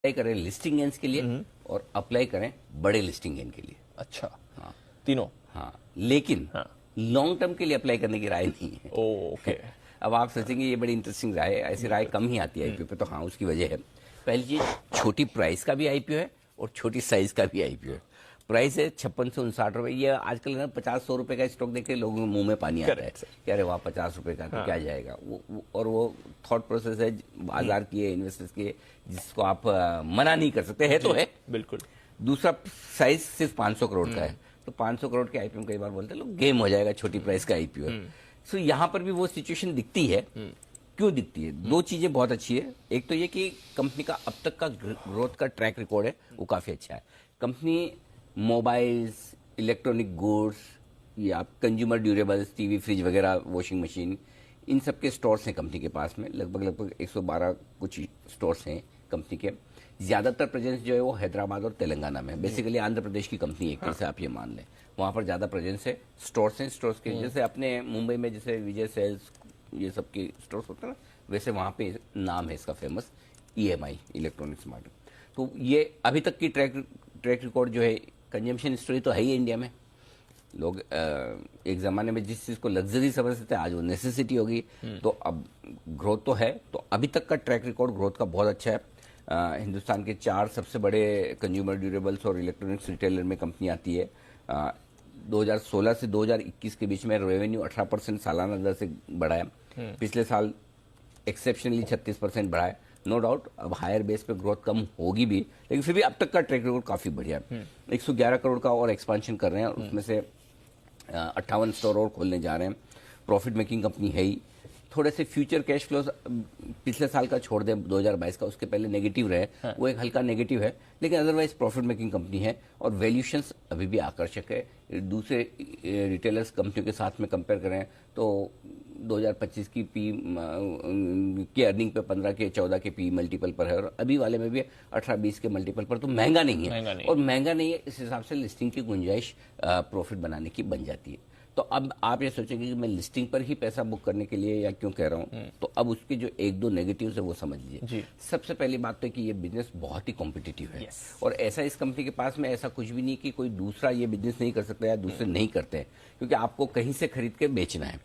Apply करें listing gains के लिए और अप्लाई करें बड़े लिस्टिंग गेन के लिए। अच्छा, हाँ तीनों। हाँ, लेकिन हाँ। लॉन्ग टर्म के लिए अप्लाई करने की राय नहीं है। ओके। अब आप सोचेंगे ये बड़ी इंटरेस्टिंग राय है, ऐसी राय कम ही आती है आईपीओ पे। तो हाँ, उसकी वजह है, पहली चीज छोटी प्राइस का भी आईपीओ है और छोटी साइज का भी आईपीओ है। प्राइस है 5659 रुपए। ये आजकल ना 50-100 रुपए का स्टॉक देख के लोगों के मुंह में पानी आता है कि अरे वाह 50 रुपए का तो क्या जाएगा और वो थॉट प्रोसेस है बाजार की है, इन्वेस्टर्स की है, जिसको आप मना नहीं कर सकते। है तो है बिल्कुल। दूसरा साइज सिर्फ 500 करोड़ का है, तो 500 करोड़ के आईपीओ कई बार बोलते हैं लोग गेम हो जाएगा, छोटी प्राइस का आईपीओ है। सो यहाँ पर भी वो सिचुएशन दिखती है। क्यों दिखती है? दो चीजें बहुत अच्छी है। एक तो ये कि कंपनी का अब तक का ग्रोथ का ट्रैक रिकॉर्ड है वो काफी अच्छा है। कंपनी मोबाइल्स, इलेक्ट्रॉनिक गुड्स या कंज्यूमर ड्यूरेबल्स, टीवी, फ्रिज वगैरह, वॉशिंग मशीन, इन सब के स्टोर्स हैं कंपनी के पास में। लगभग 112 कुछ स्टोर्स हैं कंपनी के। ज्यादातर प्रेजेंस जो है वो हैदराबाद और तेलंगाना में। बेसिकली आंध्र प्रदेश की कंपनी एक तरह से आप ये मान लें, वहां पर ज्यादा प्रेजेंस है। स्टोर्स हैं, स्टोर्स के जैसे अपने मुंबई में जैसे विजय सेल्स ये सब के स्टोर्स होते हैं ना, वैसे वहां पे नाम है इसका फेमस EMI, इलेक्ट्रॉनिक्स मार्ट। तो ये अभी तक की ट्रैक रिकॉर्ड जो है, कंजम्पशन स्टोरी तो है ही इंडिया में। लोग एक जमाने में जिस चीज को लग्जरी समझते थे आज वो नेसेसिटी होगी। तो अब ग्रोथ तो है, तो अभी तक का ट्रैक रिकॉर्ड ग्रोथ का बहुत अच्छा है। हिंदुस्तान के 4 सबसे बड़े कंज्यूमर ड्यूरेबल्स और इलेक्ट्रॉनिक्स रिटेलर में कंपनी आती है। 2016 से 2021 के बीच में रेवेन्यू 18% सालाना दर से बढ़ा है। पिछले साल एक्सेप्शनली 36% बढ़ा है। नो डाउट अब हायर बेस पे ग्रोथ कम होगी भी, लेकिन फिर भी अब तक का ट्रैक रिकॉर्ड काफी बढ़िया है। 111 करोड़ का और एक्सपांशन कर रहे हैं, और उसमें से 58 स्टोर और खोलने जा रहे हैं। प्रॉफिट मेकिंग कंपनी है ही। थोड़े से फ्यूचर कैश फ्लोज पिछले साल का छोड़ दें, 2022 का, उसके पहले नेगेटिव रहे, वो एक हल्का नेगेटिव है, लेकिन अदरवाइज प्रॉफिट मेकिंग कंपनी है और वैल्यूशंस अभी भी आकर्षक है। दूसरे रिटेलर्स कंपनियों के साथ में कंपेयर करें तो 2025 की अर्निंग पे 15 के 14 के पी मल्टीपल पर है, और अभी वाले में भी 18-20 के मल्टीपल पर। तो महंगा नहीं है, और महंगा नहीं है इस हिसाब से लिस्टिंग की गुंजाइश प्रॉफिट बनाने की बन जाती है। तो अब आप ये सोचेंगे कि मैं लिस्टिंग पर ही पैसा बुक करने के लिए या क्यों कह रहा हूं, तो अब उसके जो 1-2 नेगेटिव्स है वो समझ लीजिए। सबसे पहली बात तो कि ये बिजनेस बहुत ही कॉम्पिटिटिव है, और ऐसा इस कंपनी के पास में ऐसा कुछ भी नहीं कि कोई दूसरा ये बिजनेस नहीं कर सकता या दूसरे नहीं करते हैं, क्योंकि आपको कहीं से खरीद के बेचना है।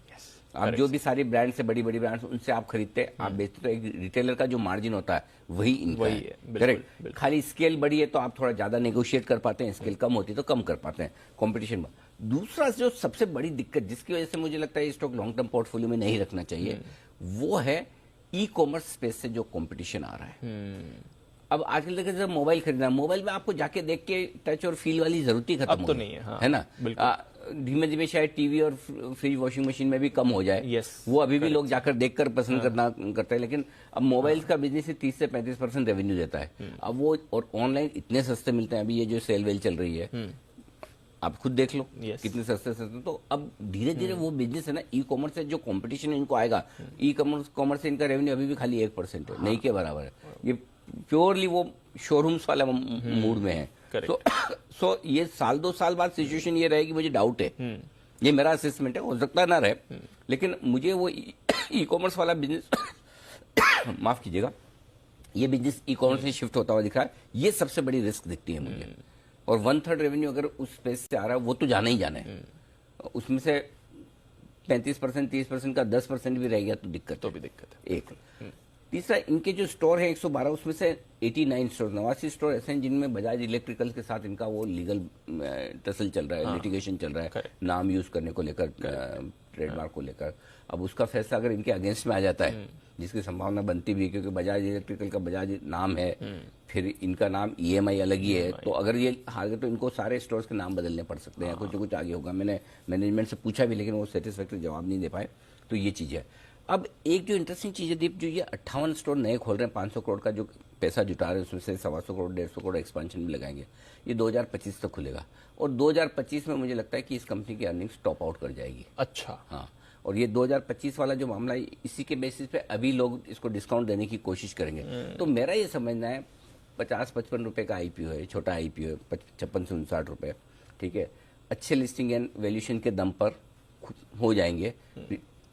आप जो भी सारी ब्रांड से बड़ी ब्रांड्स उनसे आप खरीदते हैं, आप बेचते, तो एक रिटेलर का जो मार्जिन होता है वही इनका है। करेक्ट। खाली स्केल बड़ी है तो आप थोड़ा ज्यादा नेगोशिएट कर पाते हैं, स्केल कम होती है तो कम कर पाते हैं कंपटीशन में। दूसरा जो सबसे बड़ी दिक्कत जिसकी वजह से मुझे लगता है स्टॉक लॉन्ग टर्म पोर्टफोलियो में नहीं रखना चाहिए, वो है ई कॉमर्स स्पेस से जो कंपटीशन आ रहा है। अब आजकल देखिए जब मोबाइल खरीदना, मोबाइल में आपको जाके देख के टच और फील वाली जरूरत ही खत्म अब तो नहीं है, हाँ, है ना। धीमे धीमे शायद टीवी और फ्रिज वॉशिंग मशीन में भी कम हो जाए। वो अभी भी लोग जाकर देखकर पसंद करते हैं, लेकिन अब मोबाइल का बिजनेस 30 से 35% रेवेन्यू देता है। अब वो और ऑनलाइन इतने सस्ते मिलते हैं, अभी ये जो सेल वेल चल रही है आप खुद देख लो कितने सस्ते। तो अब धीरे धीरे वो बिजनेस है ना, ई कॉमर्स से जो कंपटीशन इनको आएगा, ई कॉमर्स से इनका रेवेन्यू अभी भी खाली 1% है, नहीं के बराबर है। ये प्योरली वो शोरूम्स वाला मूड में है। सो ये 1-2 साल बाद सिचुएशन ये रहेगी, मुझे डाउट है, ये मेरा असेसमेंट है, हो सकता ना रहे, लेकिन मुझे वो ई कॉमर्स वाला बिजनेस माफ कीजिएगा, ये बिजनेस ई कॉमर्स में शिफ्ट होता हुआ दिख रहा है, ये सबसे बड़ी रिस्क दिखती है मुझे। और 1/3 रेवेन्यू अगर उस स्पेस से आ रहा है वो तो जाना ही जाना है, उसमें से 35% 30% का 10% भी रह गया तो दिक्कत है। एक तीसरा, इनके जो स्टोर है 112, उसमें से 89 स्टोर 89 स्टोर ऐसे हैं जिनमें बजाज इलेक्ट्रिकल्स के साथ इनका वो लीगल टसल चल रहा है, लिटिगेशन चल रहा है, नाम यूज करने को लेकर, ट्रेडमार्क को लेकर। अब उसका फैसला अगर इनके अगेंस्ट में आ जाता है, जिसकी संभावना बनती भी है क्योंकि बजाज इलेक्ट्रिकल का बजाज नाम है, फिर इनका नाम EMI अलग ही है, तो अगर ये हार गए तो इनको सारे स्टोर्स के नाम बदलने पड़ सकते हैं, कुछ आगे होगा। मैंने मैनेजमेंट से पूछा भी, लेकिन वो सेटिस्फैक्टरी जवाब नहीं दे पाए। तो ये चीज है। अब एक जो इंटरेस्टिंग चीज है दीप, जो ये 58 स्टोर नए खोल रहे हैं, 500 करोड़ का जो पैसा जुटा रहे हैं, उसमें से 125 करोड़ 150 करोड़ एक्सपेंशन में लगाएंगे, ये 2025 तक खुलेगा, और 2025 में मुझे लगता है कि इस कंपनी की अर्निंग्स टॉप आउट कर जाएगी। अच्छा, हाँ, और ये 2025 वाला जो मामला है, इसी के बेसिस पे अभी लोग इसको डिस्काउंट देने की कोशिश करेंगे। तो मेरा ये समझना है 50-55 रुपए का आईपीओ है, छोटा आईपीओ है, 56 से 59 रुपए, ठीक है, अच्छे लिस्टिंग एंड वैल्यूएशन के दम पर हो जाएंगे।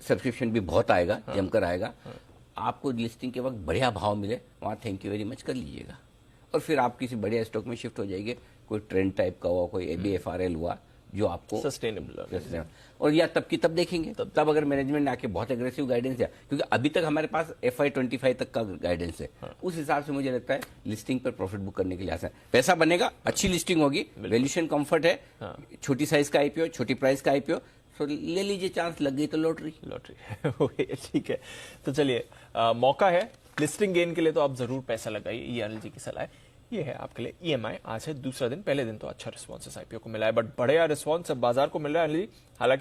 सब्सक्रिप्शन भी बहुत आएगा, जमकर आएगा। आपको लिस्टिंग के वक्त बढ़िया भाव मिले, वहां थैंक यू वेरी मच कर लीजिएगा। और फिर आप किसी बड़े स्टॉक में शिफ्ट हो जाएंगे, कोई ट्रेंड टाइप का हुआ, कोई ABFRL हुआ जो आपको सस्टेनेबल, और या तब की तब देखेंगे। तब अगर मैनेजमेंट ने आके बहुत एग्रेसिव गाइडेंस दिया, क्योंकि अभी तक हमारे पास FY25 तक का गाइडेंस है, उस हिसाब से मुझे लगता है लिस्टिंग पर प्रॉफिट बुक करने के लिए आसान, पैसा बनेगा, अच्छी लिस्टिंग होगी, वैल्यूएशन कंफर्ट है, छोटी साइज का IPO, छोटी प्राइस का IPO, तो ले लीजिए, चांस लग गई तो लॉटरी। ओके, ठीक है। तो चलिए, मौका है लिस्टिंग गेन के लिए, तो आप जरूर पैसा लगाइए, ये अनिल जी की सलाह है। ये है आपके लिए EMI। आज है दूसरा दिन, पहले दिन तो अच्छा रिस्पॉन्स IPO को मिला है, बट बढ़िया रिस्पॉन्स अब बाजार को मिल रहा है अनिल जी। हालांकि